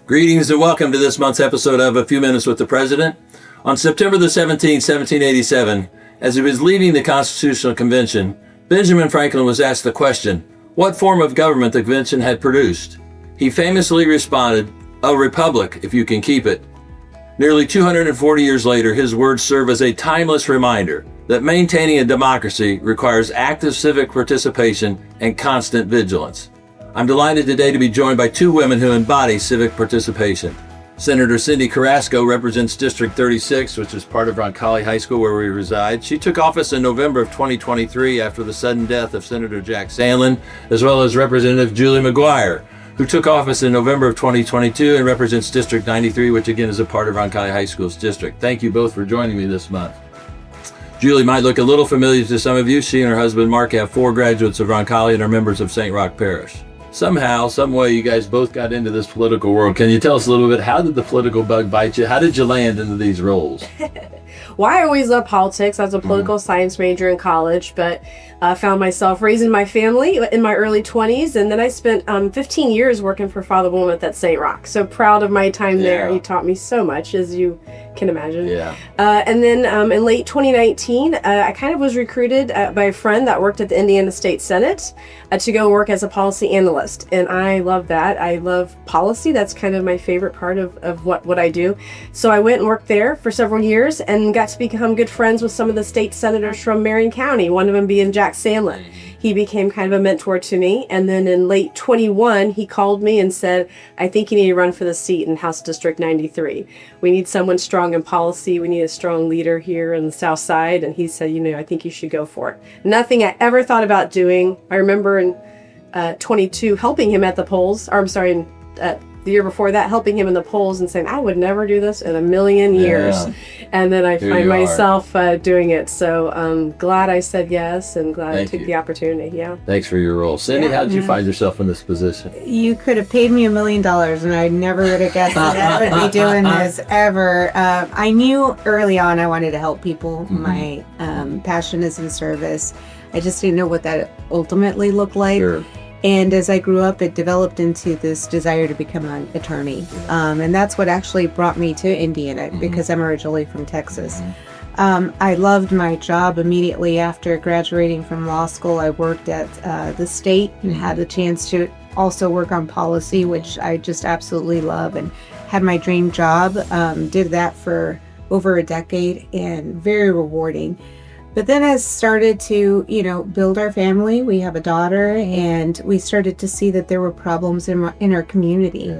Greetings and welcome to this month's episode of A Few Minutes with the President. On September the 17th, 1787, as he was leaving the Constitutional Convention, Benjamin Franklin was asked the question, what form of government the convention had produced. He famously responded, "A republic, if you can keep it." Nearly 240 years later, his words serve as a timeless reminder that maintaining a democracy requires active civic participation and constant vigilance. I'm delighted today to be joined by two women who embody civic participation. Senator Cindy Carrasco represents District 36, which is part of Roncalli High School where we reside. She took office in November of 2023 after the sudden death of Senator Jack Sandlin, as well as Representative Julie McGuire, who took office in November of 2022 and represents District 93, which again is a part of Roncalli High School's district. Thank you both for joining me this month. Julie might look a little familiar to some of you. She and her husband Mark have 4 graduates of Roncalli and are members of St. Roch Parish. Somehow, some way, you guys both got into this political world. Can you tell us a little bit, how did the political bug bite you? How did you land into these roles? Well, I always loved politics. I was a political science major in college, but found myself raising my family in my early 20s. And then I spent 15 years working for Father Wilmot at St. Roch. So proud of my time there. He taught me so much, as you can imagine. And then in late 2019, I kind of was recruited by a friend that worked at the Indiana State Senate to go work as a policy analyst. And I love that. I love policy. That's kind of my favorite part of what I do. So I went and worked there for several years and got to become good friends with some of the state senators from Marion County, one of them being Jack Sandlin. He became kind of a mentor to me. And then in late 21, he called me and said, I think you need to run for the seat in House District 93. We need someone strong in policy. We need a strong leader here in the South Side. And he said, I think you should go for it. Nothing I ever thought about doing. I remember in 22 helping him at the polls, the year before that, helping him in the polls and saying, I would never do this in a million years. And then I find myself doing it. So I'm glad I said yes and glad I took the opportunity. Thanks for your role. Cindy, how did you find yourself in this position? You could have paid me $1 million and I never would have guessed that I would be doing this ever. I knew early on I wanted to help people. My passion is in service. I just didn't know what that ultimately looked like. Sure. And as I grew up, it developed into this desire to become an attorney. And that's what actually brought me to Indiana because I'm originally from Texas. I loved my job immediately after graduating from law school. I worked at the state and had the chance to also work on policy, which I just absolutely love, and had my dream job. Did that for over a decade and very rewarding. But then as started to, build our family, we have a daughter, and we started to see that there were problems in our community.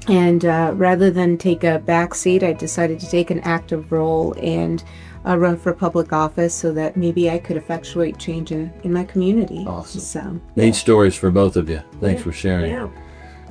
And rather than take a back seat, I decided to take an active role and run for public office so that maybe I could effectuate change in my community. Awesome. So, Neat stories for both of you. Thanks for sharing.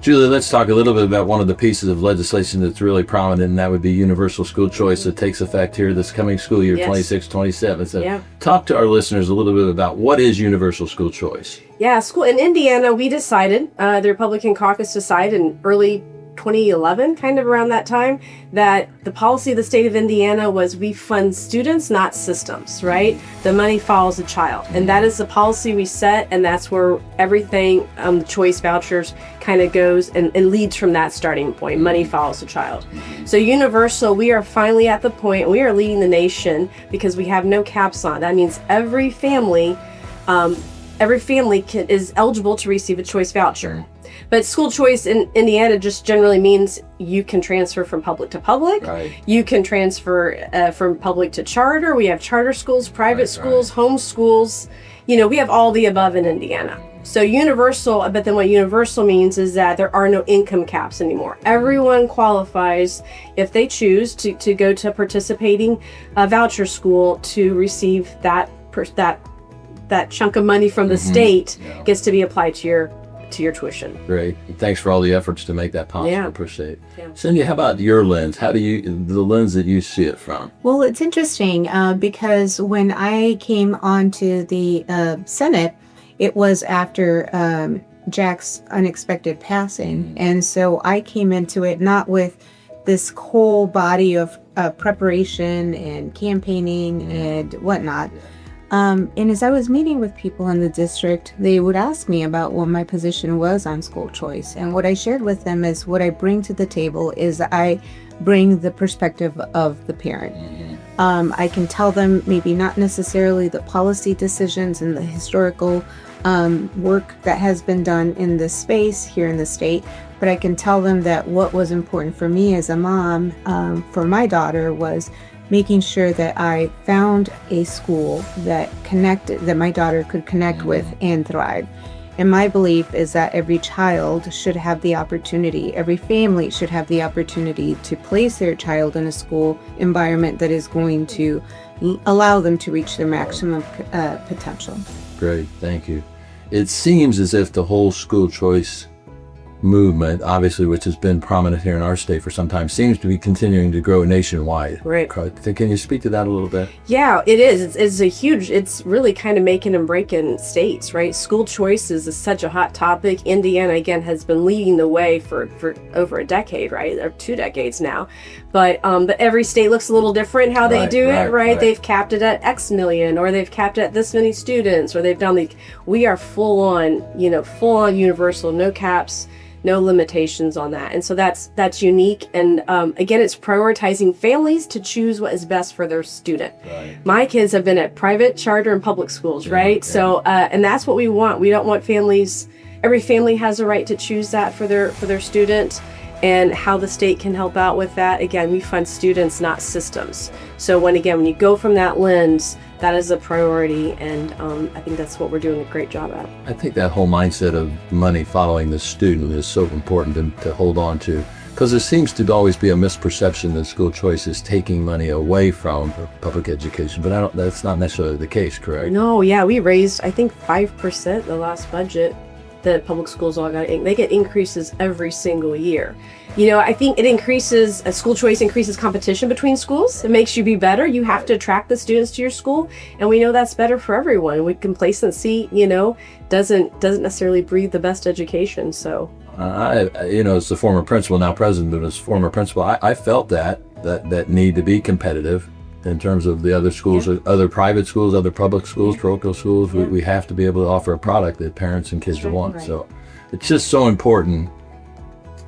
Julie, let's talk a little bit about one of the pieces of legislation that's really prominent, and that would be universal school choice that takes effect here this coming school year, 26-27. So talk to our listeners a little bit about what is universal school choice. School in Indiana, we decided, the Republican caucus decided in early 2011, kind of around that time, that the policy of the state of Indiana was we fund students, not systems, right? The money follows the child. And that is the policy we set, and that's where everything, the choice vouchers kind of goes and leads from that starting point. Money follows the child. So universal, we are finally at the point, we are leading the nation because we have no caps on. That means every family is eligible to receive a choice voucher. But school choice in Indiana just generally means you can transfer from public to public. You can transfer from public to charter. We have charter schools, private schools, home schools. We have all the above in Indiana. So universal, but then what universal means is that there are no income caps anymore. Everyone qualifies if they choose to go to a participating voucher school to receive that chunk of money from the state gets to be applied to your tuition. Great. Thanks for all the efforts to make that possible. Appreciate it. Cindy, how about your lens? How do the lens that you see it from? Well, it's interesting because when I came onto the Senate, it was after Jack's unexpected passing. And so I came into it not with this whole body of preparation and campaigning and whatnot. And as I was meeting with people in the district, they would ask me about what my position was on school choice. And what I shared with them is what I bring to the table is I bring the perspective of the parent. I can tell them maybe not necessarily the policy decisions and the historical work that has been done in this space here in the state, but I can tell them that what was important for me as a mom for my daughter was making sure that I found a school that my daughter could connect with and thrive. And my belief is that every child should have the opportunity, every family should have the opportunity to place their child in a school environment that is going to allow them to reach their maximum potential. Great, thank you. It seems as if the whole school choice movement, obviously, which has been prominent here in our state for some time, seems to be continuing to grow nationwide. Right. Can you speak to that a little bit? Yeah, it is. It's really kind of making and breaking states, right? School choice is such a hot topic. Indiana, again, has been leading the way for over a decade, right? Or 2 decades now. But every state looks a little different how they do it, right? They've capped it at X million, or they've capped it at this many students, or they've done we are full on universal, no caps, no limitations on that. And so that's unique. And again, it's prioritizing families to choose what is best for their student. Right. My kids have been at private, charter, and public schools, right? Yeah. So, and that's what we want. We don't want every family has a right to choose that for their student. And how the state can help out with that. Again, we fund students, not systems. So when you go from that lens, that is a priority, and I think that's what we're doing a great job at. I think that whole mindset of money following the student is so important to hold on to, because there seems to always be a misperception that school choice is taking money away from public education, but that's not necessarily the case, correct? No, yeah, we raised, I think, 5% the last budget that public schools all got. They get increases every single year. I think school choice increases competition between schools. It makes you be better. You have to attract the students to your school, and we know that's better for everyone. Complacency, doesn't necessarily breed the best education. So, as the former principal, now president, but as former principal, I felt that need to be competitive in terms of the other schools, other private schools, other public schools, parochial schools. We have to be able to offer a product that parents and kids want. Right. So it's just so important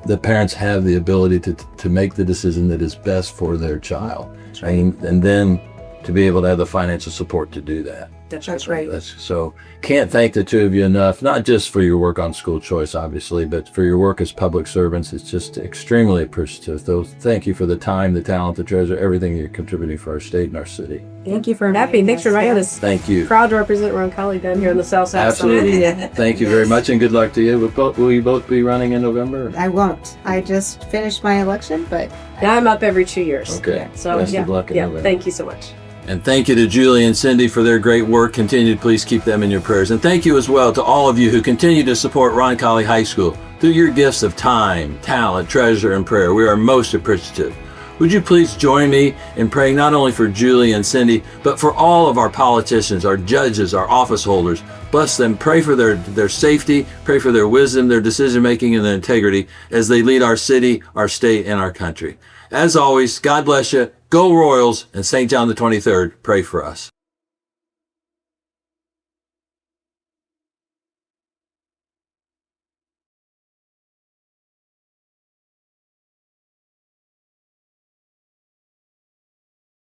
that parents have the ability to make the decision that is best for their child. Right. And then to be able to have the financial support to do that. That's right. So can't thank the two of you enough, not just for your work on school choice, obviously, but for your work as public servants. It's just extremely appreciative. So thank you for the time, the talent, the treasure, everything you're contributing for our state and our city. Thank you for having me. Thanks for inviting us. Thank you. Proud to represent Roncalli down here in the South Side. Absolutely. Thank you very much, and good luck to you. Will you both be running in November? I won't. I just finished my election, but I'm up every 2 years. Okay. Yeah. So best of luck in November. Thank you so much. And thank you to Julie and Cindy for their great work. Please keep them in your prayers. And thank you as well to all of you who continue to support Roncalli High School through your gifts of time, talent, treasure, and prayer. We are most appreciative. Would you please join me in praying not only for Julie and Cindy, but for all of our politicians, our judges, our office holders. Bless them. Pray for their safety. Pray for their wisdom, their decision-making, and their integrity as they lead our city, our state, and our country. As always, God bless you. Go Royals, and St. John the 23rd, pray for us.